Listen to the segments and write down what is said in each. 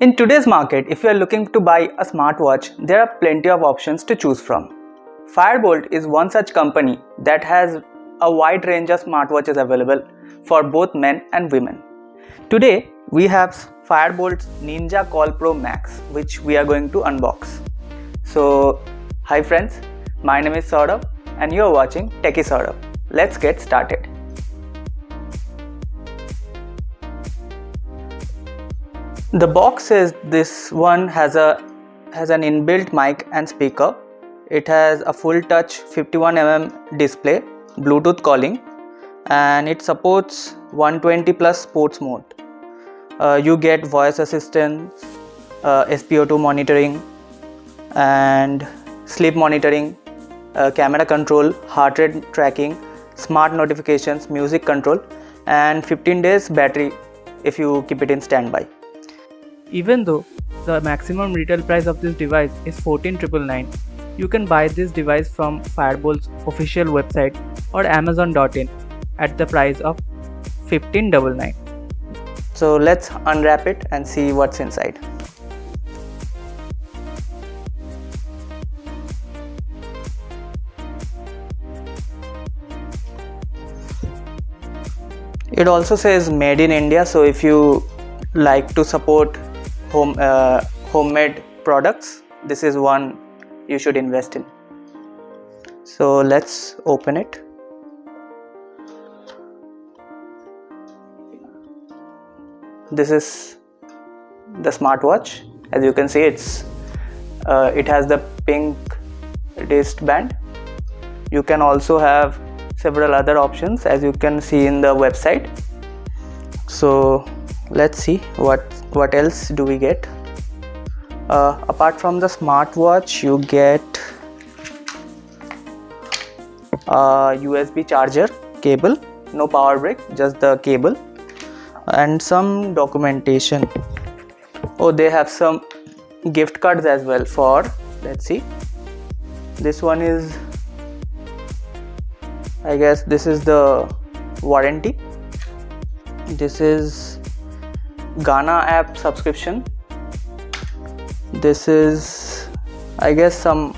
In today's market, if you are looking to buy a smartwatch, there are plenty of options to choose from. FireBoltt is one such company that has a wide range of smartwatches available for both men and women. Today, we have FireBoltt's Ninja Call Pro Max, which we are going to unbox. So, hi friends, my name is Sourav and you are watching Techie Sourav. Let's get started. The box says this one has an inbuilt mic and speaker. It has a full touch 51mm display, Bluetooth calling, and it supports 120 plus sports mode. You get voice assistance, SpO2 monitoring and sleep monitoring, camera control, heart rate tracking, smart notifications, music control, and 15 days battery if you keep it in standby. Even though the maximum retail price of this device is 14,999, you can buy this device from FireBoltt's official website or Amazon.in at the price of 15,999. So let's unwrap it and see what's inside. It also says made in India, so if you like to support homemade products, this is one you should invest in. So let's open it. This is the smartwatch. As you can see, it has the pink wristband. You can also have several other options, as you can see in the website. So let's see what else do we get. Apart from the smartwatch, you get a USB charger cable, no power brick, just the cable, and some documentation. Oh, they have some gift cards as well for, let's see, this one is, I guess this is the warranty. This is Ghana app subscription. This is, I guess, some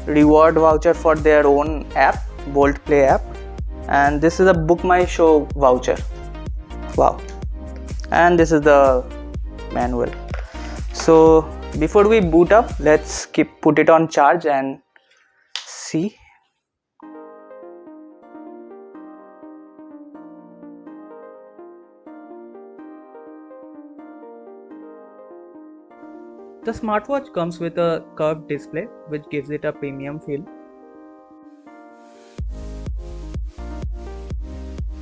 reward voucher for their own app, Bolt Play app, and this is a Book My Show voucher. Wow. And this is the manual. So before we boot up, let's put it on charge and see. The smartwatch comes with a curved display which gives it a premium feel.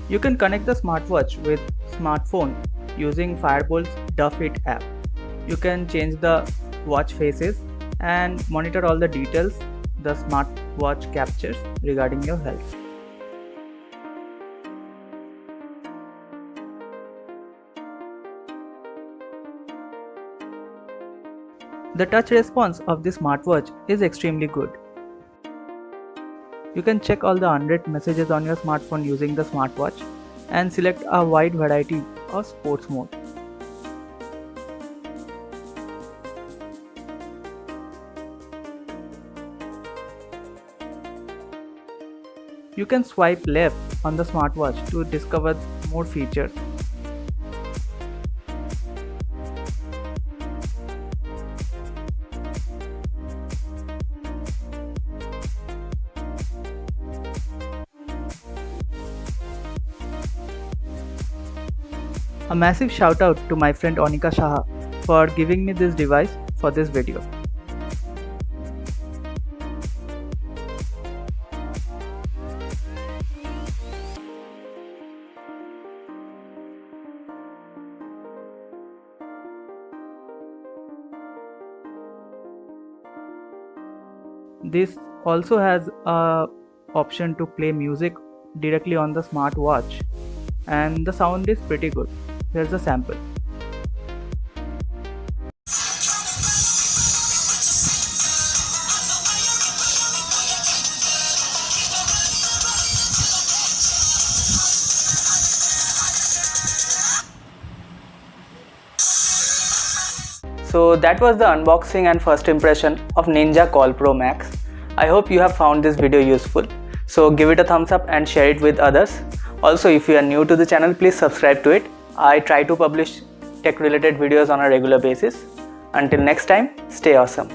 You can connect the smartwatch with smartphone using FireBoltt's It app. You can change the watch faces and monitor all the details the smartwatch captures regarding your health. The touch response of this smartwatch is extremely good. You can check all the unread messages on your smartphone using the smartwatch and select a wide variety of sports mode. You can swipe left on the smartwatch to discover more features. A massive shout out to my friend Anika Shah for giving me this device for this video. This also has a option to play music directly on the smartwatch, and the sound is pretty good. Here's a sample. So that was the unboxing and first impression of Ninja Call Pro Max. I hope you have found this video useful. So give it a thumbs up and share it with others. Also, if you are new to the channel, please subscribe to it. I try to publish tech related videos on a regular basis. Until next time, stay awesome.